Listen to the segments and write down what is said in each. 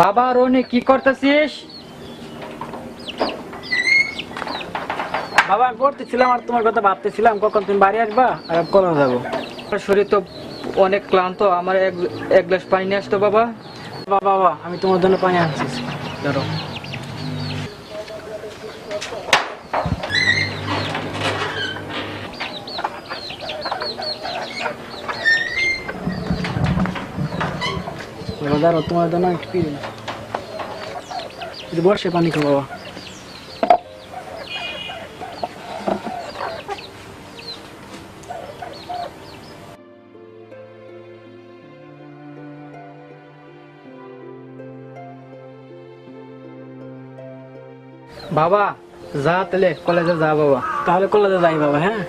বাবা রনি কি করতেছিস? বাবা করতেছিলাম আর তোমার কথা ভাবতেছিলাম কখন তুমি বাড়ি আসবা আর কখন যাবো। আমার শরীর তো অনেক ক্লান্ত, আমার এক গ্লাস পানি নিয়ে আসতো বাবা। বাবা বাবা আমি তোমার জন্য পানি আনছি, ধরো। বাবা ধরো তোমার জন্য একটু বর্ষে পানি খাও বাবা। বাবা যা তাহলে কলেজে যা বাবা। তাহলে কলেজে যাই বাবা, হ্যাঁ।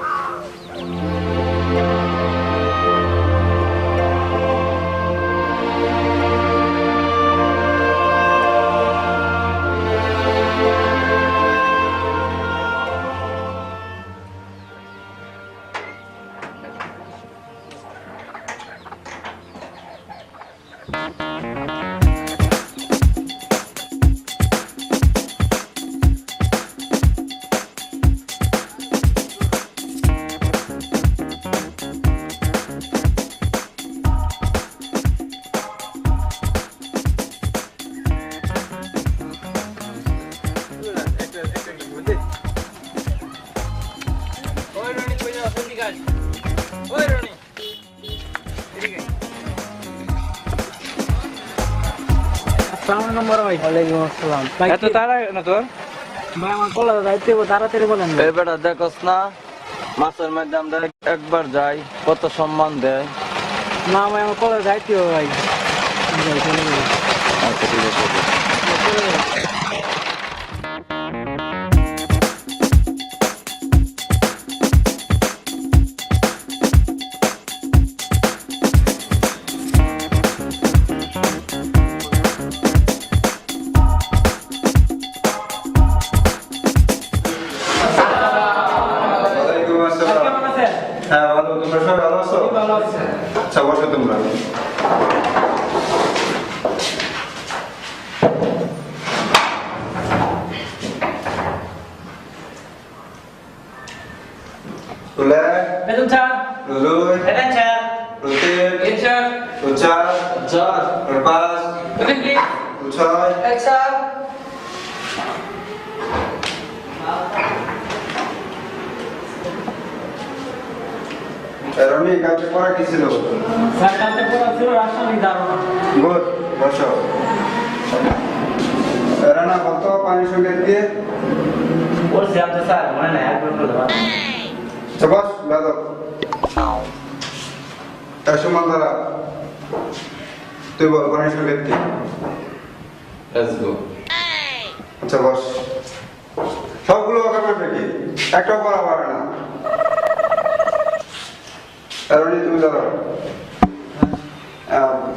আসসালামু আলাইকুম বড় ভাই। ওয়ালাইকুম আসসালাম। এত তাড়া না তোর? ভাই আমার কলেজে যাইতে হবে, তাড়াতাড়ি বলেন ভাই। এই বেটা দেখোস না মাছের মধ্যে আমরা একবার যাই কত সম্মান দেয়। না ভাই আমার কলেজে যাইতে হবে ভাই। আচ্ছা ঠিক আছে। ওয়ালাইকুম আসসালাম। হ্যাঁ ভালো, তোমরা সবাই ভালো আছো? আচ্ছা বসো তোমরা। তুলে বেতন স্যার। রুলুই বেতন স্যার। রুতির স্যার। রুচার স্যার। রুপাস বেতন প্লিজ। রুছয় স্যার। রনি কালকে পড়া কি ছিল? স্যার কালকে পড়া ছিল রাসায়নিক ধারণা। গুড, বসো। রানা কত পানি সঙ্গে দিয়ে বলছি আপনি স্যার মনে নাই একবার বলে দাও। আচ্ছা বস বেদক তার সমান দ্বারা তুই বল পানি সঙ্গে দিয়ে। Let's go. আচ্ছা বস। সবগুলো অকামেন্ট কি একটাও পড়া পারে না। রনি তুমি দাঁড়াও,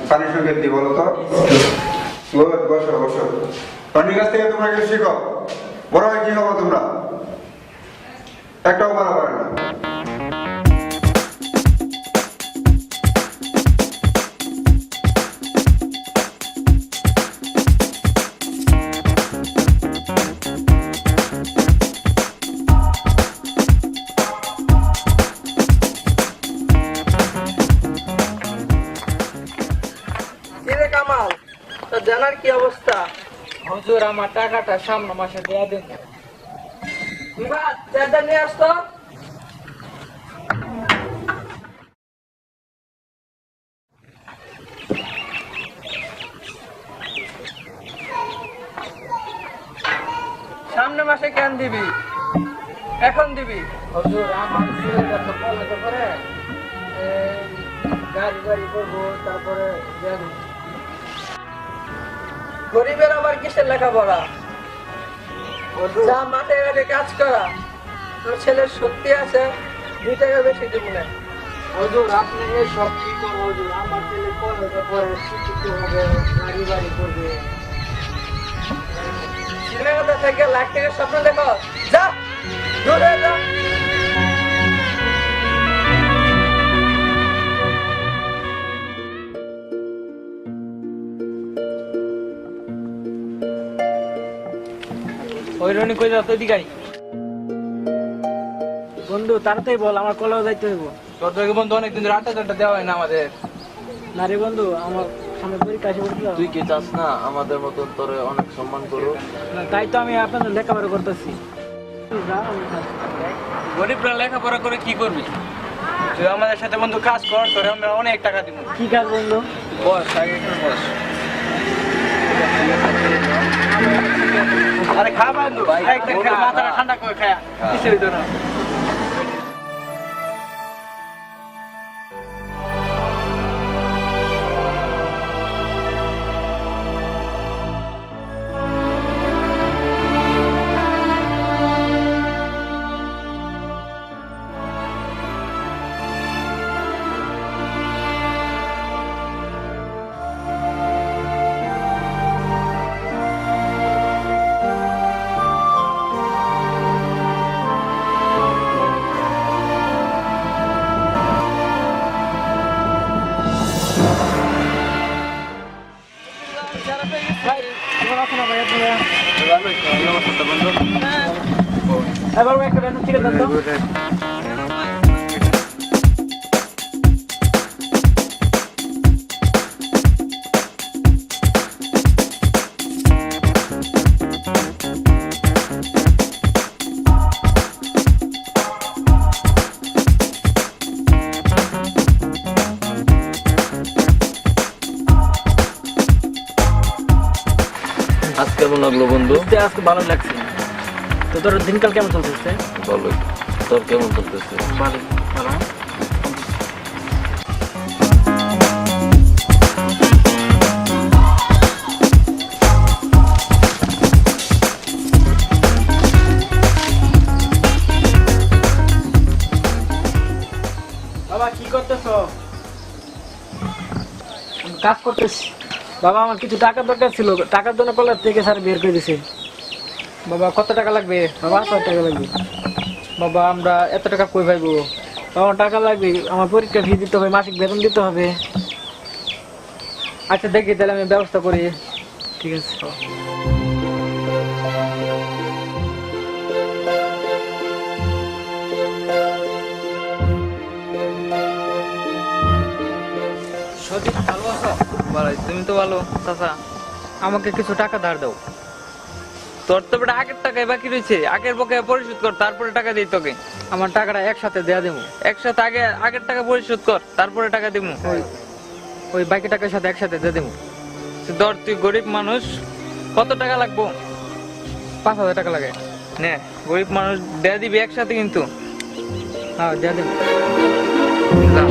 পানির সঙ্গে দি বলো তো। গুড, বসো বসো। রনির কাছ থেকে তোমরা কিছু শিখো, বড় হয় কি হবো তোমরা। একটাও পড়া পারে না। কিরে কামাল, তোর জানার কি অবস্থা? হুজুর আমার টাকাটা সামনে মাসে দেয়া দিন। চারটা নিয়ে আসতো। সামনে মাসে কেন দিবি, এখন দিবি? হুজুর আমার ছেলেটা তো কলেজে পড়ে, গাড়ি গাড়ি করবো, তারপরে গরিবের আবার কিসের লেখাপড়া? যা মাঠে ঘাটে কাজ করা। তোর ছেলের শক্তি আছে, 2 টাকা বেশি দিব না। হুজুর আপনি এই সব কি করবো হুজুর? আমার ছেলে কলেজে পড়ে, শিক্ষিত হবে, গাড়ি বাড়ি করবে। সিনেমাটা থেকে লাখ টাকার স্বপ্ন দেখো, যা দূরে যা। ওই রনি কই যাও তুই দিকাই বন্ধু তাড়াতাড়ি বল, আমার কলেও যাইতে হইব। তোর তো বন্ধু অনেকদিন ধরে আড্ডা দেওয়া হয় না আমাদের। না রে বন্ধু, আমার সামনে পরীক্ষা এসে পড়ছিল। তুই কি চাস না আমাদের মতন তোরে অনেক সম্মান করো? না, তাই তো আমি আপনাদের লেখাপড়া করতেছি। গরিবরা লেখাপড়া করে কি করবি? তুই আমাদের সাথে বন্ধু কাজ কর, তোরে আমরা অনেক টাকা দিব। কি কাজ বন্ধু? বস আগে এখানে বস। আরে খা বন্ধু, একটা খা, মাথাটা ঠান্ডা করে খা। কিছু হইতো না। ভাই, কেমন আছেন ভাই আপনারা? এবার একটা বেতন টিকিট দেন তো। আজ কেমন লাগলো বন্ধু? আজকে ভালো লাগছে। তো তোর দিনকাল কেমন চলতেছে? ভালোই। তোর কেমন চলতেছে? ভালো ভালো। বাবা কি করতেছো? কাজ করতেছি। বাবা আমার কিছু টাকার দরকার ছিল, টাকার জন্য কলেজ থেকে স্যার বের করে দিছে। বাবা কত টাকা লাগবে? বাবা 5 টাকা লাগবে। বাবা আমরা এত টাকা কই পাইবো? আমার টাকা লাগবে, আমার পরীক্ষা ফি দিতে হবে, মাসিক বেতন দিতে হবে। আচ্ছা দেখি তাহলে আমি ব্যবস্থা করি। ঠিক আছে। সদীপ ভালো আছো? ভালো, তুমি তো ভালো চাচা। আমাকে কিছু টাকা ধার দাও। তোর তো বেটা আগের টাকায় বাকি রয়েছে, আগের বকেয়া পরিশোধ কর, তারপরে টাকা দিই তোকে। আমার টাকাটা একসাথে দেয়া দেবো। একসাথে আগের টাকা পরিশোধ কর, তারপরে টাকা দিব। ওই বাকি টাকার সাথে একসাথে দিয়ে দেবো। ধর তুই গরিব মানুষ, কত টাকা লাগবো? 5,000 টাকা লাগে। নে, গরিব মানুষ দেয়া দিবি একসাথে কিন্তু। হ্যাঁ দেয়া দেবো। যা।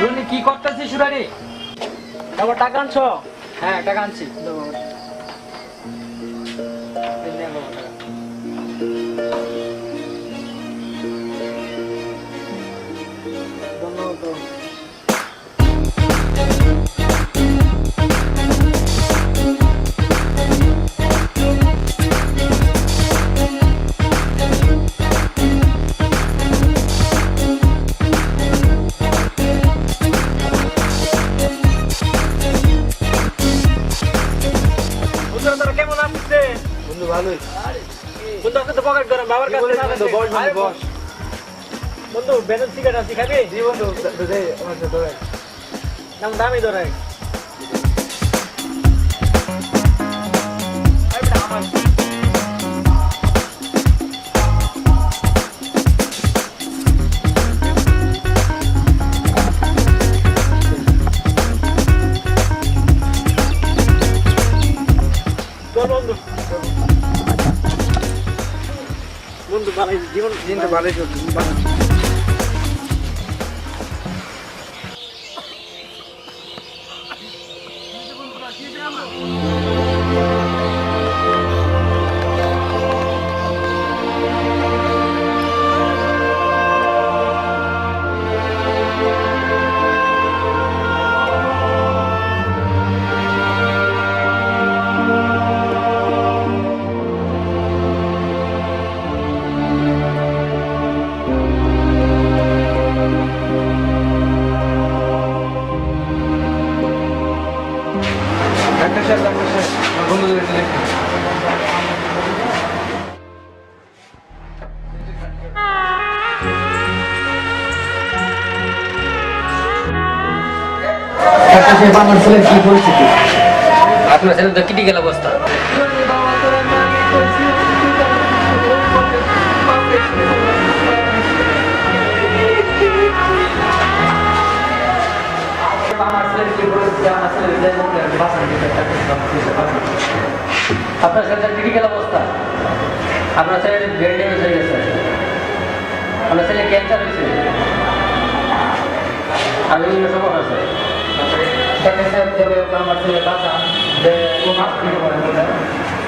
রুনি কি করতেছিস সুরানি? বাবা টাকা আনছো? হ্যাঁ টাকা আনছি। ধন্যবাদ। কেমন আসছে বন্ধু ভালোই। বন্ধু? আপনি তো পকেট করেন, বাবার কাছে না দেন। আরে বস। বন্ধু বেতন সিগারেট আছে, খাবি? জি বন্ধু, দে আমার সাথে ধরে। দাম দামি ধরে। চল বন্ধু। বন্ধু ভালোই জীবন দিনটা ভালোই চলছে। ডাক্তার সাহেব, ডাক্তার সাহেব। বন্ধুদের সাথে দেখি। আমার ছেলের কি পরিস্থিতি? আপনার ছেলে তো ক্রিটিক্যাল অবস্থা। বাবা তোরা না আমি কইছি তুই তো মাফ আমার ছেলের কি পরিস্থিতি, আমার ছেলের যে মুখে বাঁচানো যেতে আপনার ছেলের ক্রিটিক্যাল অবস্থা। আপনার ছেলের ব্রেন ড্যামেজ হয়ে গেছে, আপনার ছেলে ক্যান্সার হয়েছে আর বিভিন্ন সমস্যা আছে। আমার ছেলে বাঁচা যে ও মাছ দিতে পারে,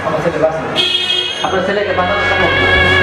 আমার ছেলে বাঁচা, আপনার ছেলেকে বাঁচানো সম্ভব না।